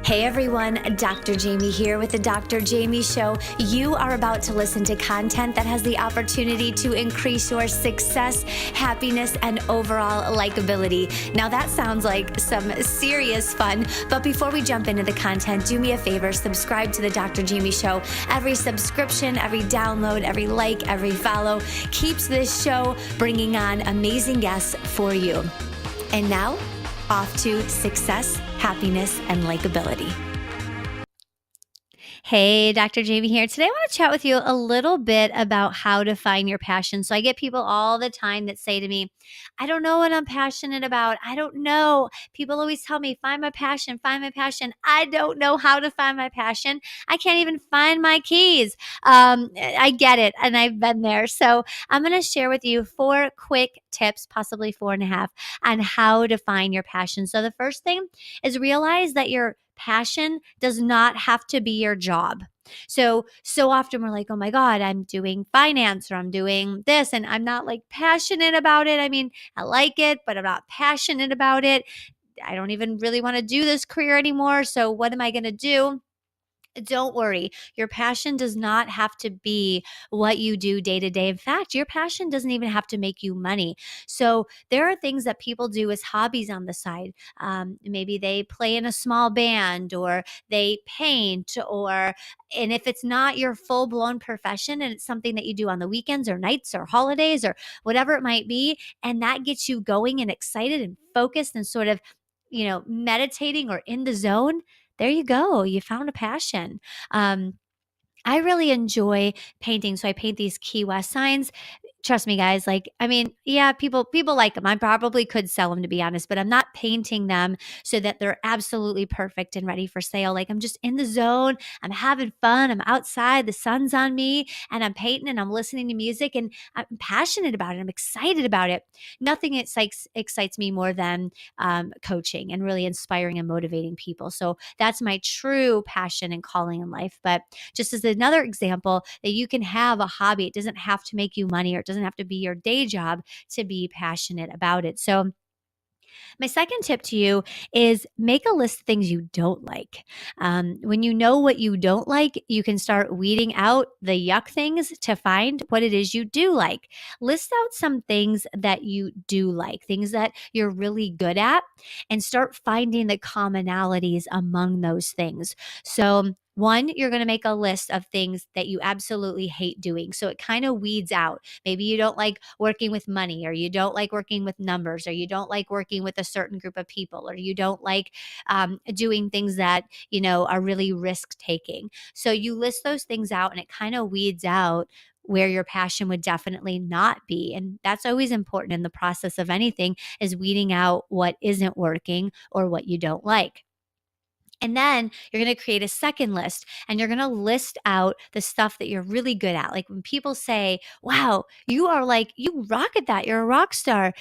Hey everyone, Dr. Jaime here with the Dr. Jaime Show. You are about to listen to content that has the opportunity to increase your success, happiness, and overall likability. Now that sounds like some serious fun, but before we jump into the content, do me a favor, subscribe to the Dr. Jaime Show. Every subscription, every download, every like, every follow keeps this show bringing on amazing guests for you. And now, off to success, happiness, and likability. Hey, Dr. Jaime here. Today I want to chat with you a little bit about how to find your passion. So I get people all the time that say to me, I don't know what I'm passionate about. I don't know. People always tell me, find my passion, find my passion. I don't know how to find my passion. I can't even find my keys. I get it, and I've been there. So I'm going to share with you 4 quick tips, possibly 4.5, on how to find your passion. So the first thing is realize that your passion does not have to be your job. So often we're like, oh my God, I'm doing finance or I'm doing this and I'm not like passionate about it. I mean, I like it, but I'm not passionate about it. I don't even really want to do this career anymore. So what am I going to do? Don't worry. Your passion does not have to be what you do day to day. In fact, your passion doesn't even have to make you money. So there are things that people do as hobbies on the side. Maybe they play in a small band or they paint and if it's not your full blown profession and it's something that you do on the weekends or nights or holidays or whatever it might be, and that gets you going and excited and focused and sort of, meditating or in the zone, there you go. You found a passion. I really enjoy painting. So I paint these Key West signs. Trust me, guys. People like them. I probably could sell them, to be honest, but I'm not painting them so that they're absolutely perfect and ready for sale. Like, I'm just in the zone. I'm having fun. I'm outside. The sun's on me and I'm painting and I'm listening to music and I'm passionate about it. I'm excited about it. Nothing excites me more than coaching and really inspiring and motivating people. So that's my true passion and calling in life. But just as another example that you can have a hobby, it doesn't have to make you money or it doesn't have to be your day job to be passionate about it. So my second tip to you is make a list of things you don't like. When you know what you don't like, you can start weeding out the yuck things to find what it is you do like. List out some things that you do like, things that you're really good at, and start finding the commonalities among those things. So, one, you're going to make a list of things that you absolutely hate doing. So it kind of weeds out. Maybe you don't like working with money, or you don't like working with numbers, or you don't like working with a certain group of people, or you don't like doing things that, are really risk taking. So you list those things out and it kind of weeds out where your passion would definitely not be. And that's always important in the process of anything, is weeding out what isn't working or what you don't like. And then you're going to create a second list and you're going to list out the stuff that you're really good at. Like when people say, wow, you rock at that. You're a rock star.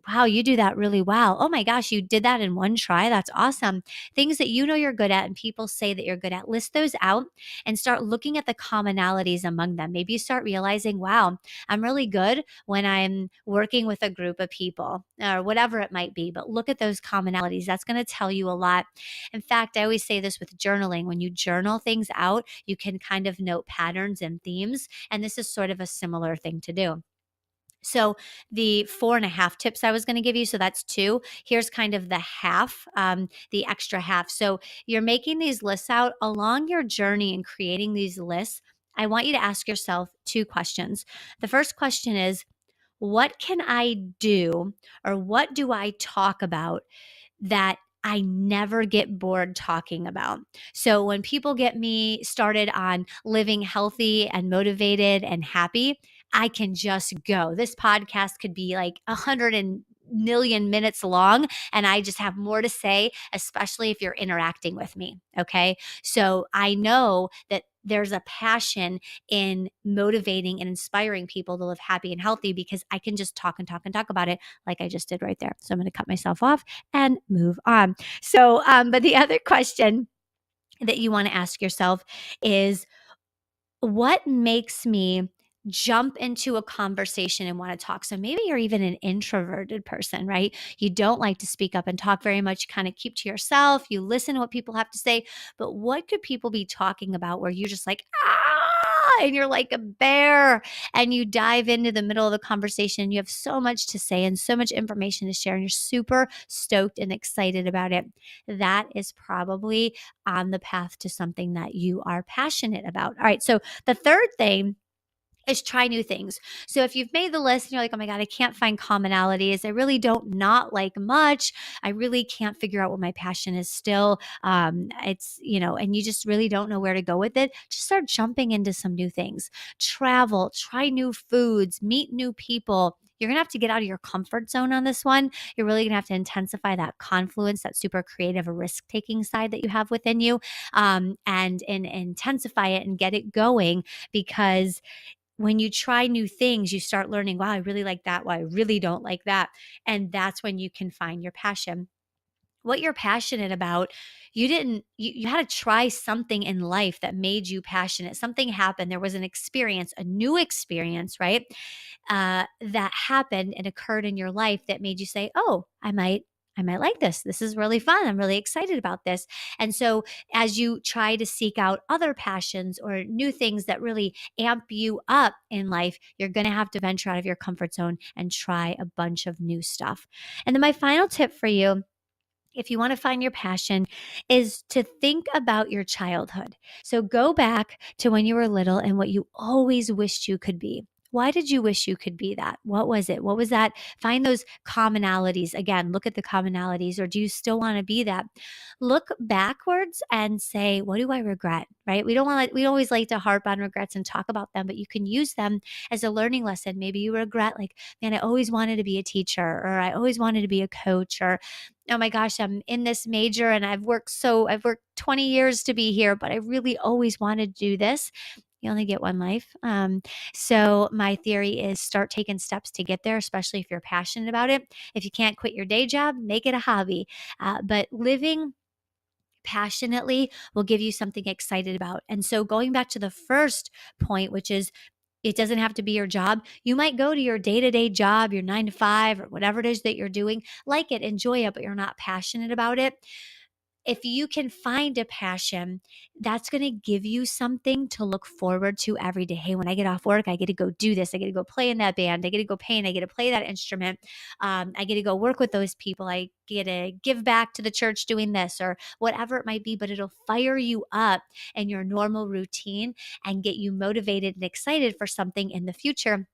Wow, you do that really well. Oh my gosh, you did that in one try. That's awesome. Things that you know you're good at and people say that you're good at, list those out and start looking at the commonalities among them. Maybe you start realizing, wow, I'm really good when I'm working with a group of people or whatever it might be. But look at those commonalities. That's going to tell you a lot. In fact, I always say this with journaling. When you journal things out, you can kind of note patterns and themes. And this is sort of a similar thing to do. So the 4.5 tips I was going to give you, so that's 2. Here's kind of the half, the extra half. So you're making these lists out along your journey and creating these lists. I want you to ask yourself 2 questions. The first question is, what can I do, or what do I talk about that I never get bored talking about? So when people get me started on living healthy and motivated and happy, I can just go. This podcast could be like 100 million minutes long, and I just have more to say, especially if you're interacting with me. Okay. So I know that there's a passion in motivating and inspiring people to live happy and healthy because I can just talk and talk and talk about it like I just did right there. So I'm going to cut myself off and move on. So, but the other question that you want to ask yourself is, what makes me jump into a conversation and want to talk. So maybe you're even an introverted person, right? You don't like to speak up and talk very much. You kind of keep to yourself. You listen to what people have to say. But what could people be talking about where you're just like, and you're like a bear and you dive into the middle of the conversation. You have so much to say and so much information to share, and you're super stoked and excited about it. That is probably on the path to something that you are passionate about. All right. So the third thing is try new things. So if you've made the list and you're like, oh my God, I can't find commonalities. I really don't not like much. I really can't figure out what my passion is still. And you just really don't know where to go with it. Just start jumping into some new things. Travel, try new foods, meet new people. You're going to have to get out of your comfort zone on this one. You're really going to have to intensify that confluence, that super creative, risk-taking side that you have within you, and intensify it and get it going, because when you try new things, you start learning, wow, I really like that. Wow, I really don't like that. And that's when you can find your passion. What you're passionate about, you had to try something in life that made you passionate. Something happened. There was an experience, a new experience, right? That happened and occurred in your life that made you say, oh, I might like this. This is really fun. I'm really excited about this. And so as you try to seek out other passions or new things that really amp you up in life, you're going to have to venture out of your comfort zone and try a bunch of new stuff. And then my final tip for you, if you want to find your passion, is to think about your childhood. So go back to when you were little and what you always wished you could be. Why did you wish you could be that? What was it? What was that? Find those commonalities. Again, look at the commonalities. Or do you still want to be that? Look backwards and say, what do I regret? Right? We always like to harp on regrets and talk about them, but you can use them as a learning lesson. Maybe you regret, like, man, I always wanted to be a teacher, or I always wanted to be a coach, or oh my gosh, I'm in this major and I've worked 20 years to be here, but I really always wanted to do this. You only get one life. So my theory is start taking steps to get there, especially if you're passionate about it. If you can't quit your day job, make it a hobby. But living passionately will give you something excited about. And so going back to the first point, which is it doesn't have to be your job. You might go to your day-to-day job, your 9 to 5, or whatever it is that you're doing, like it, enjoy it, but you're not passionate about it. If you can find a passion, that's going to give you something to look forward to every day. Hey, when I get off work, I get to go do this. I get to go play in that band. I get to go paint. I get to play that instrument. I get to go work with those people. I get to give back to the church doing this or whatever it might be, but it'll fire you up in your normal routine and get you motivated and excited for something in the future.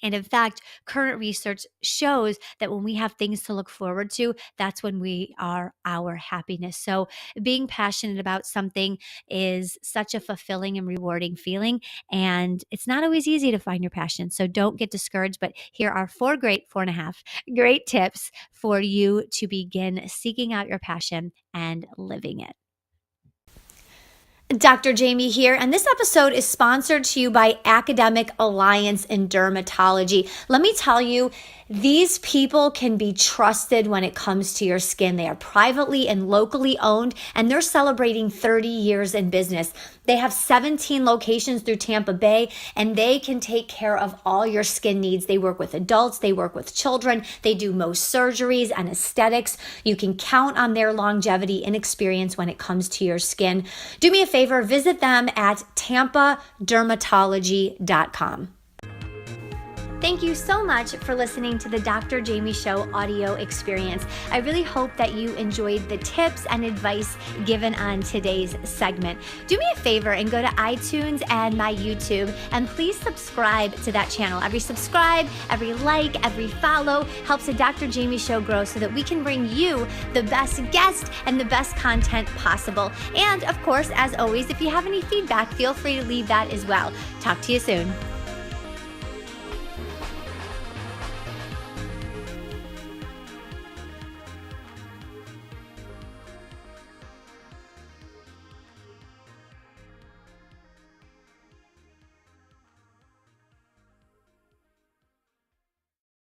And in fact, current research shows that when we have things to look forward to, that's when we are our happiness. So being passionate about something is such a fulfilling and rewarding feeling. And it's not always easy to find your passion. So don't get discouraged. But here are 4.5 great tips for you to begin seeking out your passion and living it. Dr. Jaime here, and this episode is sponsored to you by Academic Alliance in Dermatology. Let me tell you, these people can be trusted when it comes to your skin. They are privately and locally owned, and they're celebrating 30 years in business. They have 17 locations through Tampa Bay, and they can take care of all your skin needs. They work with adults, they work with children, they do most surgeries and aesthetics. You can count on their longevity and experience when it comes to your skin. Do me a favor, visit them at tampadermatology.com. Thank you so much for listening to the Dr. Jaime Show audio experience. I really hope that you enjoyed the tips and advice given on today's segment. Do me a favor and go to iTunes and my YouTube, and please subscribe to that channel. Every subscribe, every like, every follow helps the Dr. Jaime Show grow so that we can bring you the best guest and the best content possible. And of course, as always, if you have any feedback, feel free to leave that as well. Talk to you soon.